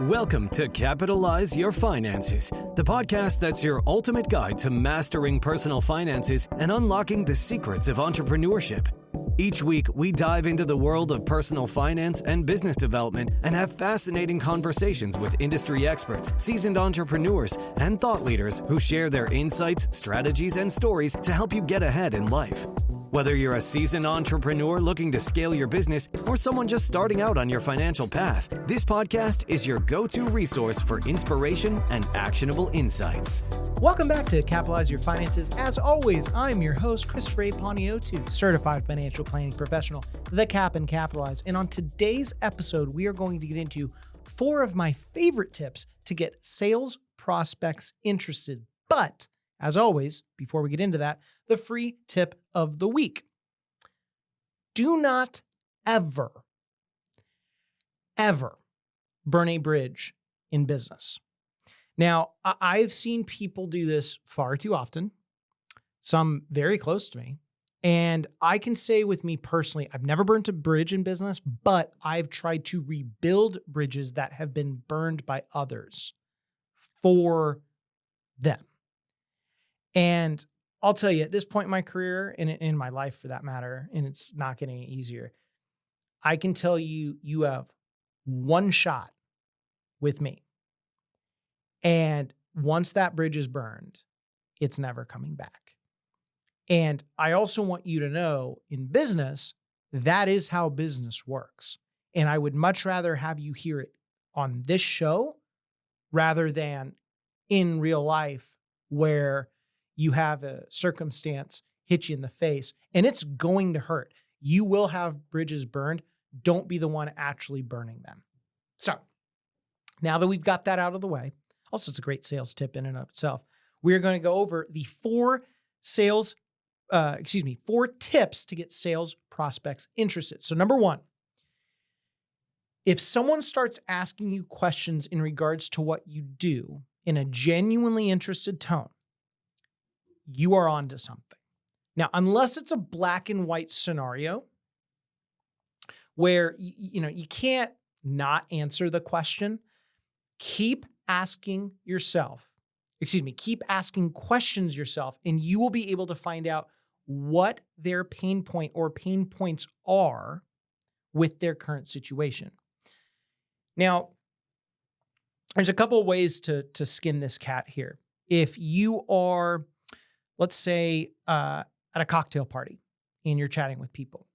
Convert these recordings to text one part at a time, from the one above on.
Welcome to Capitalize Your Finances, the podcast that's your ultimate guide to mastering personal finances and unlocking the secrets of entrepreneurship. Each week, we dive into the world of personal finance and business development and have fascinating conversations with industry experts, seasoned entrepreneurs, and thought leaders who share their insights, strategies, and stories to help you get ahead in life. Whether you're a seasoned entrepreneur looking to scale your business or someone just starting out on your financial path, this podcast is your go-to resource for inspiration and actionable insights. Welcome back to Capitalize Your Finances. As always, I'm your host, Christopher A. Poniotu, certified financial planning professional, the Cap and Capitalize. And on today's episode, we are going to get into 4 of my favorite tips to get sales prospects interested. But as always, before we get into that, the free tip of the week. Do not ever burn a bridge in business. Now, I've seen people do this far too often, some very close to me. And I can say with me personally, I've never burnt a bridge in business, but I've tried to rebuild bridges that have been burned by others for them. And I'll tell you, at this point in my career, and in my life for that matter, and it's not getting any easier, I can tell you, you have one shot with me. And once that bridge is burned, it's never coming back. And I also want you to know, in business, that is how business works. And I would much rather have you hear it on this show rather than in real life where you have a circumstance hit you in the face and it's going to hurt. You will have bridges burned. Don't be the one actually burning them. So now that we've got that out of the way, also it's a great sales tip in and of itself. We're going to go over the 4 tips to get sales prospects interested. So number 1, if someone starts asking you questions in regards to what you do in a genuinely interested tone, you are onto something. Now, unless it's a black and white scenario where you can't not answer the question, keep asking questions yourself, and you will be able to find out what their pain point or pain points are with their current situation. Now, there's a couple of ways to skin this cat here. If you are, let's say, at a cocktail party and you're chatting with people,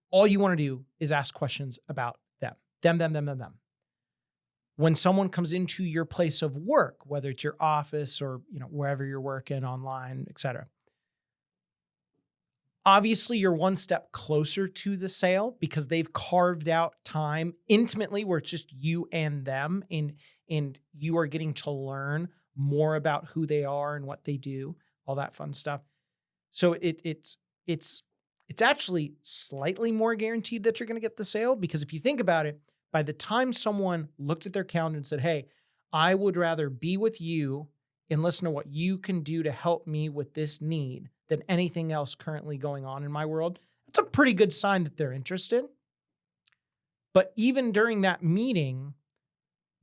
all you want to do is ask questions about them. When someone comes into your place of work, whether it's your office or wherever you're working, online, etc., obviously you're one step closer to the sale because they've carved out time intimately where it's just you and them, and you are getting to learn more about who they are and what they do, all that fun stuff. So it's actually slightly more guaranteed that you're going to get the sale, because if you think about it, by the time someone looked at their calendar and said, hey, I would rather be with you and listen to what you can do to help me with this need than anything else currently going on in my world, that's a pretty good sign that they're interested. But even during that meeting,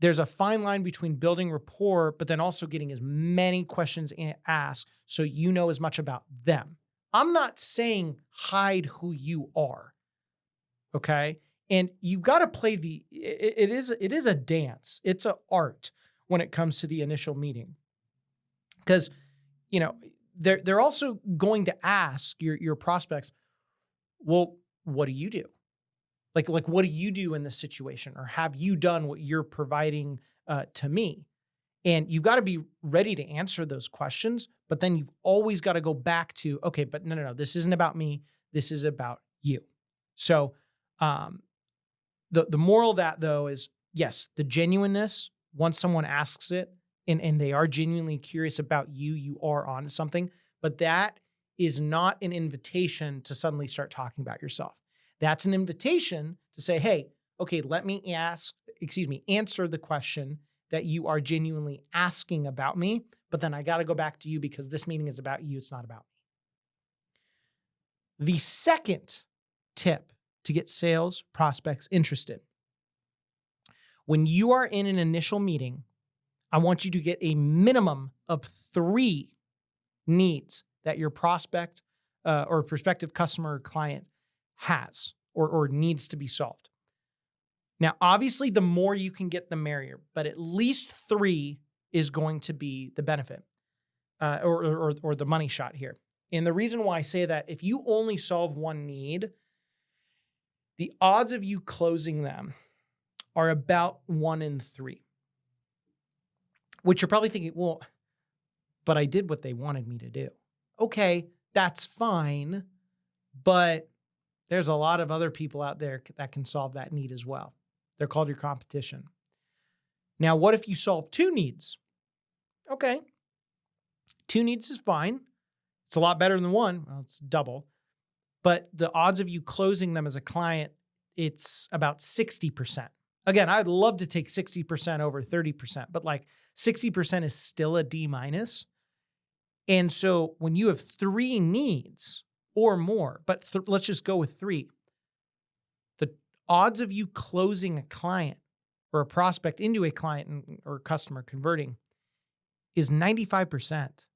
there's a fine line between building rapport, but then also getting as many questions asked so you know as much about them. I'm not saying hide who you are, okay? And you've got to play it is a dance. It's an art when it comes to the initial meeting. Because, they're also going to ask your prospects, well, what do you do? Like what do you do in this situation? Or have you done what you're providing to me? And you've got to be ready to answer those questions, but then you've always got to go back to, okay, but no, this isn't about me. This is about you. So the moral of that, though, is yes, the genuineness, once someone asks it and they are genuinely curious about you, you are on to but that is not an invitation to suddenly start talking about yourself. That's an invitation to say, hey, okay, let me answer the question that you are genuinely asking about me, but then I got to go back to you because this meeting is about you. It's not about me. The second tip to get sales prospects interested. When you are in an initial meeting, I want you to get a minimum of 3 needs that your prospect or prospective customer or client has or needs to be solved. Now, obviously, the more you can get, the merrier, but at least 3 is going to be the benefit or the money shot here. And the reason why I say that, if you only solve 1 need, the odds of you closing them are about 1 in 3, which you're probably thinking, well, but I did what they wanted me to do. Okay, that's fine, but there's a lot of other people out there that can solve that need as well. They're called your competition. Now, what if you solve 2 needs? Okay, 2 needs is fine. It's a lot better than 1. Well, it's double. But the odds of you closing them as a client, it's about 60%. Again, I'd love to take 60% over 30%, but like 60% is still a D minus. And so when you have 3 needs or more, but let's just go with 3, the odds of you closing a client or a prospect into a client or customer converting is 95%.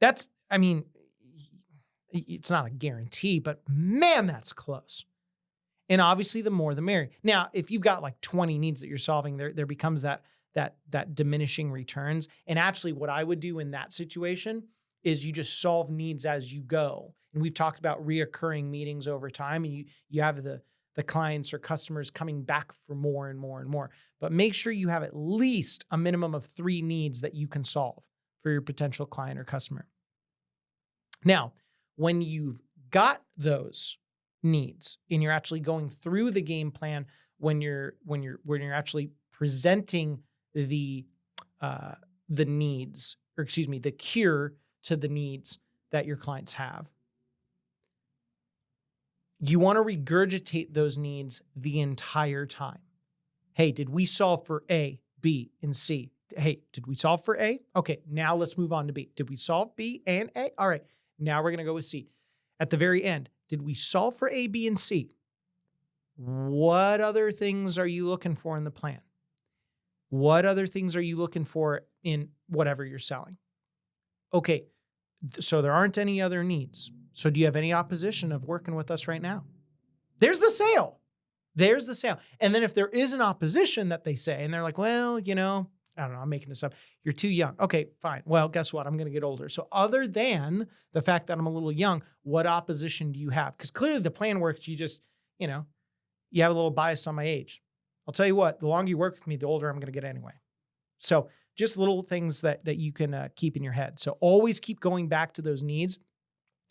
That's, I mean, it's not a guarantee, but man, that's close. And obviously the more the merrier. Now, if you've got like 20 needs that you're solving, there becomes that diminishing returns. And actually what I would do in that situation is you just solve needs as you go. And we've talked about reoccurring meetings over time, and you have the clients or customers coming back for more and more and more. But make sure you have at least a minimum of 3 needs that you can solve for your potential client or customer. Now, when you've got those needs and you're actually going through the game plan, when you're actually presenting the needs, or excuse me, the cure to the needs that your clients have, you want to regurgitate those needs the entire time. Hey, did we solve for A, B, and C? Hey, did we solve for A? Okay, now let's move on to B. Did we solve B and A? All right, now we're going to go with C. At the very end, did we solve for A, B, and C? What other things are you looking for in the plan? What other things are you looking for in whatever you're selling? Okay, so there aren't any other needs. So do you have any opposition of working with us right now? There's the sale. There's the sale. And then if there is an opposition that they say, and they're like, well, you know, I don't know, I'm making this up. You're too young. Okay, fine. Well, guess what? I'm going to get older. So other than the fact that I'm a little young, what opposition do you have? Because clearly the plan works. You just, you know, you have a little bias on my age. I'll tell you what, the longer you work with me, the older I'm going to get anyway. So just little things that you can keep in your head. So always keep going back to those needs.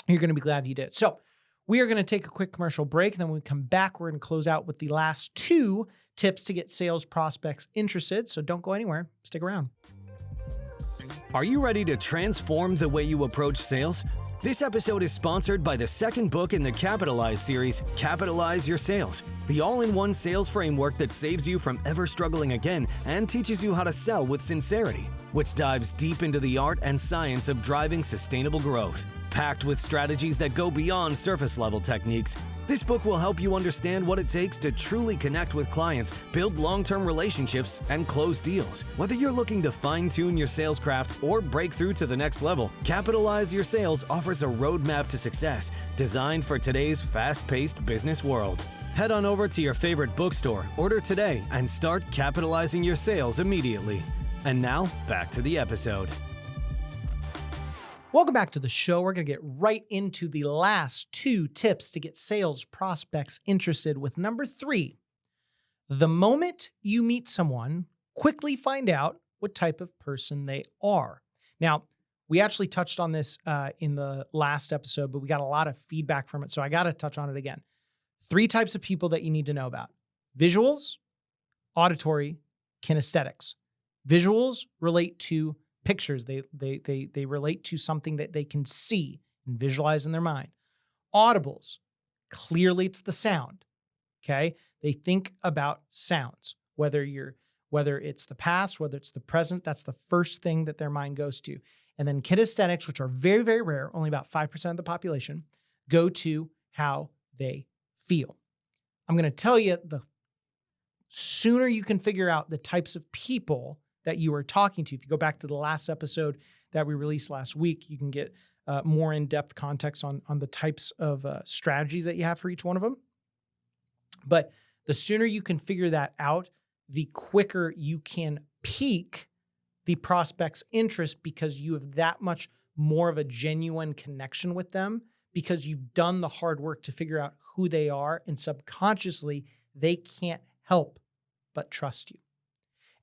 You're going to be glad you did. So we are going to take a quick commercial break. And then when we come back, we're going to close out with the last 2 tips to get sales prospects interested. So don't go anywhere. Stick around. Are you ready to transform the way you approach sales? This episode is sponsored by the second book in the Capitalize series, Capitalize Your Sales, the all-in-one sales framework that saves you from ever struggling again and teaches you how to sell with sincerity, which dives deep into the art and science of driving sustainable growth. Packed with strategies that go beyond surface-level techniques, this book will help you understand what it takes to truly connect with clients, build long-term relationships, and close deals. Whether you're looking to fine-tune your sales craft or break through to the next level, Capitalize Your Sales offers a roadmap to success designed for today's fast-paced business world. Head on over to your favorite bookstore, order today, and start capitalizing your sales immediately. And now, back to the episode. Welcome back to the show. We're going to get right into the last 2 tips to get sales prospects interested with number 3. The moment you meet someone, quickly find out what type of person they are. Now, we actually touched on this in the last episode, but we got a lot of feedback from it. So I got to touch on it again. 3 types of people that you need to know about: visuals, auditory, kinesthetics. Visuals relate to pictures. They relate to something that they can see and visualize in their mind. Audibles, clearly it's the sound. Okay? They think about sounds, whether it's the past, whether it's the present, that's the first thing that their mind goes to. And then kinesthetics, which are very, very rare, only about 5% of the population, go to how they feel. I'm going to tell you the sooner you can figure out the types of people that you are talking to. If you go back to the last episode that we released last week, you can get more in-depth context on the types of strategies that you have for each one of them. But the sooner you can figure that out, the quicker you can pique the prospect's interest, because you have that much more of a genuine connection with them, because you've done the hard work to figure out who they are, and subconsciously they can't help but trust you.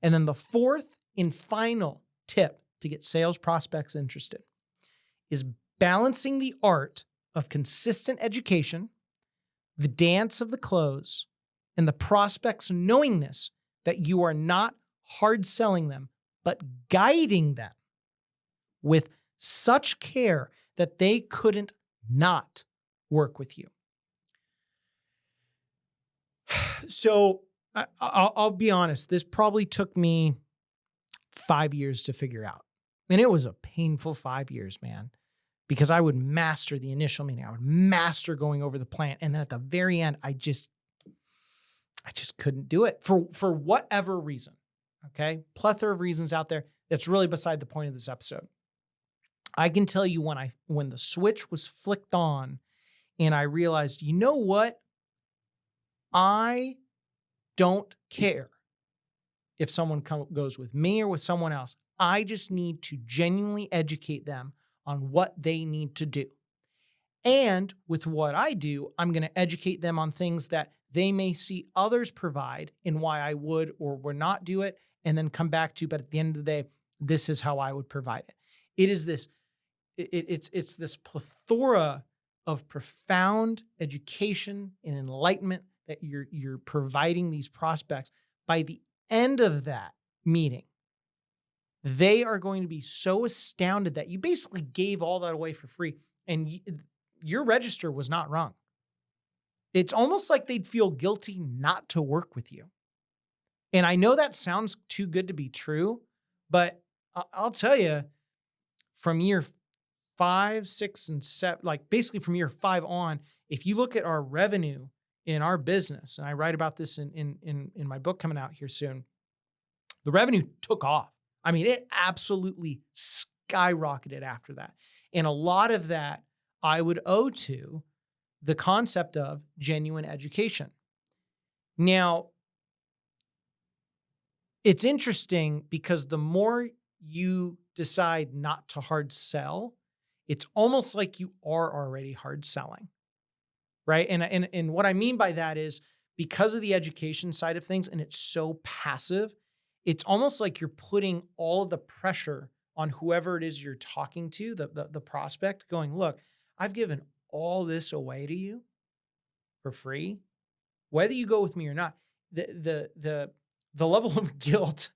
And then the fourth and final tip to get sales prospects interested is balancing the art of consistent education, the dance of the close, and the prospect's knowingness that you are not hard selling them, but guiding them with such care that they couldn't not work with you. So I'll be honest, this probably took me 5 years to figure out. And it was a painful 5 years, man, because I would master the initial meeting. I would master going over the plan. And then at the very end, I just couldn't do it for whatever reason. Okay. Plethora of reasons out there. That's really beside the point of this episode. I can tell you when the switch was flicked on and I realized, you know what? I don't care if someone goes with me or with someone else. I just need to genuinely educate them on what they need to do. And with what I do, I'm going to educate them on things that they may see others provide and why I would or would not do it, and then come back to, but at the end of the day, this is how I would provide it. It is this, it's this plethora of profound education and enlightenment that you're providing these prospects. By the end of that meeting, they are going to be so astounded that you basically gave all that away for free, and your register was not wrong. It's almost like they'd feel guilty not to work with you. And I know that sounds too good to be true, but I'll tell you, from year 5, 6, and 7, like basically from year 5 on, if you look at our revenue in our business, and I write about this in my book coming out here soon, the revenue took off. I mean, it absolutely skyrocketed after that. And a lot of that I would owe to the concept of genuine education. Now, it's interesting because the more you decide not to hard sell, it's almost like you are already hard selling, right? And what I mean by that is, because of the education side of things and it's so passive, it's almost like you're putting all the pressure on whoever it is you're talking to, the prospect, going, look, I've given all this away to you for free, whether you go with me or not. The level of guilt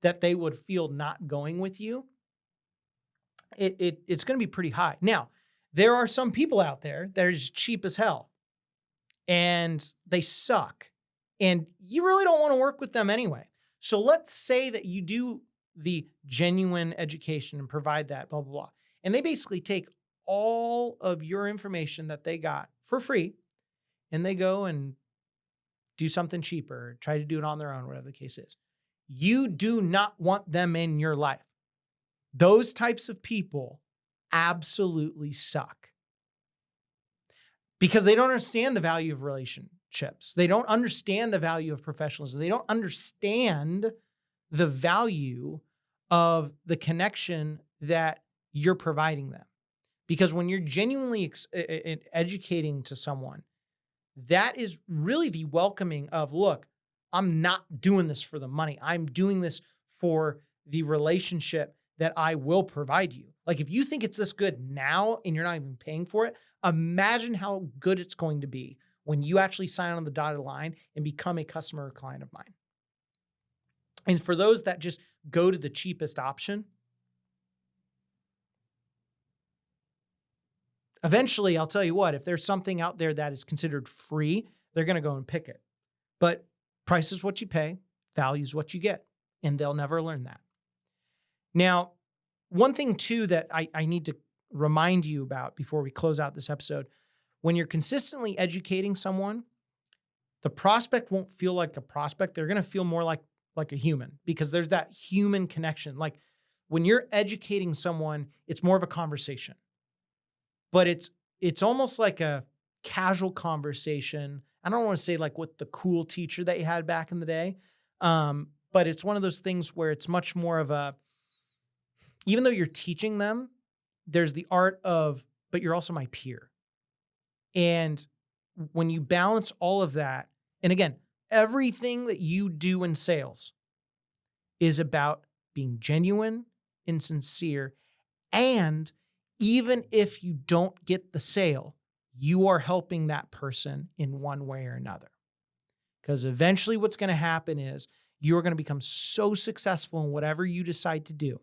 that they would feel not going with you, it's going to be pretty high. Now, there are some people out there that are just cheap as hell and they suck, and you really don't want to work with them anyway. So let's say that you do the genuine education and provide that, blah, blah, blah. And they basically take all of your information that they got for free and they go and do something cheaper, try to do it on their own, whatever the case is. You do not want them in your life. Those types of people absolutely suck because they don't understand the value of relationships. They don't understand the value of professionalism. They don't understand the value of the connection that you're providing them. Because when you're genuinely educating to someone, that is really the welcoming of, look, I'm not doing this for the money. I'm doing this for the relationship that I will provide you. Like, if you think it's this good now and you're not even paying for it, imagine how good it's going to be when you actually sign on the dotted line and become a customer or client of mine. And for those that just go to the cheapest option, eventually, I'll tell you what, if there's something out there that is considered free, they're going to go and pick it. But price is what you pay, value is what you get, and they'll never learn that. Now, one thing too that I need to remind you about before we close out this episode, when you're consistently educating someone, the prospect won't feel like a prospect. They're going to feel more like a human, because there's that human connection. Like when you're educating someone, it's more of a conversation, but it's almost like a casual conversation. I don't want to say like with the cool teacher that you had back in the day. But it's one of those things where it's much more of a, even though you're teaching them, there's the art of, but you're also my peer. And when you balance all of that, and again, everything that you do in sales is about being genuine and sincere. And even if you don't get the sale, you are helping that person in one way or another. Because eventually what's going to happen is you're going to become so successful in whatever you decide to do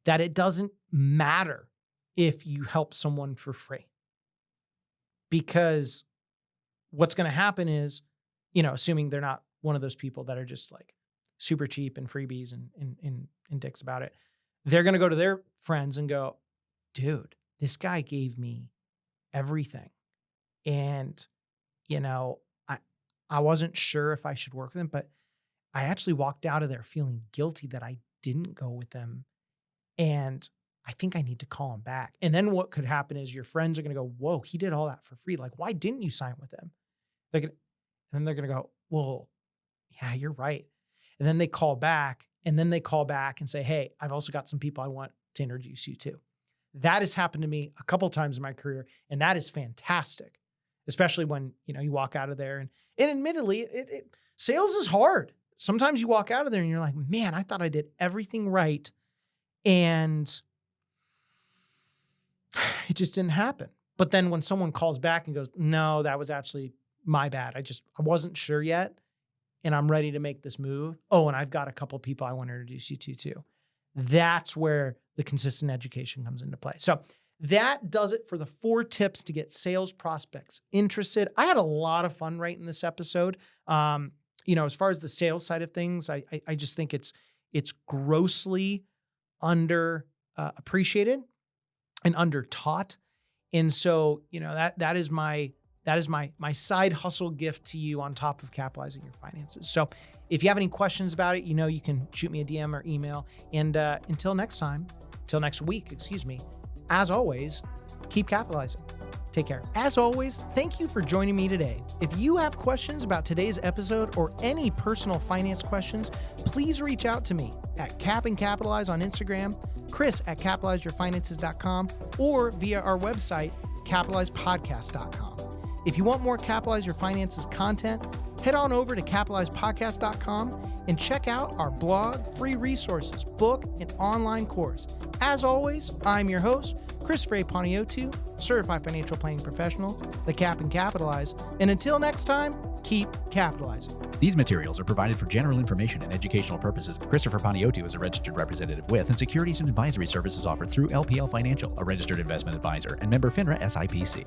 that it doesn't matter if you help someone for free. Because what's going to happen is, assuming they're not one of those people that are just like super cheap and freebies and dicks about it, they're going to go to their friends and go, dude, this guy gave me everything. And, I wasn't sure if I should work with him, but I actually walked out of there feeling guilty that I didn't go with them. And I think I need to call him back. And then what could happen is your friends are going to go, whoa, he did all that for free. Like, why didn't you sign with him? And then they're going to go, well, yeah, you're right. And then they call back and say, hey, I've also got some people I want to introduce you to. That has happened to me a couple times in my career. And that is fantastic, especially when, you walk out of there and admittedly, sales is hard. Sometimes you walk out of there and you're like, man, I thought I did everything right. And it just didn't happen. But then when someone calls back and goes, no, that was actually my bad. I wasn't sure yet. And I'm ready to make this move. Oh, and I've got a couple people I want to introduce you to too. That's where the consistent education comes into play. So that does it for the 4 tips to get sales prospects interested. I had a lot of fun writing this episode. As far as the sales side of things, I just think it's grossly under appreciated and under taught. And so, that is my side hustle gift to you on top of capitalizing your finances. So if you have any questions about it, you can shoot me a DM or email. And until next week, as always, keep capitalizing. Take care. As always, thank you for joining me today. If you have questions about today's episode or any personal finance questions, please reach out to me at Cap and Capitalize on Instagram, Chris at capitalizeyourfinances.com, or via our website, capitalizepodcast.com. If you want more Capitalize Your Finances content, head on over to capitalizepodcast.com and check out our blog, free resources, book, and online course. As always, I'm your host, Christopher A. Panayiotou, Certified Financial Planning Professional, the Cap and Capitalize. And until next time, keep capitalizing. These materials are provided for general information and educational purposes. Christopher Panayiotou is a registered representative with and securities and advisory services offered through LPL Financial, a registered investment advisor and member FINRA SIPC.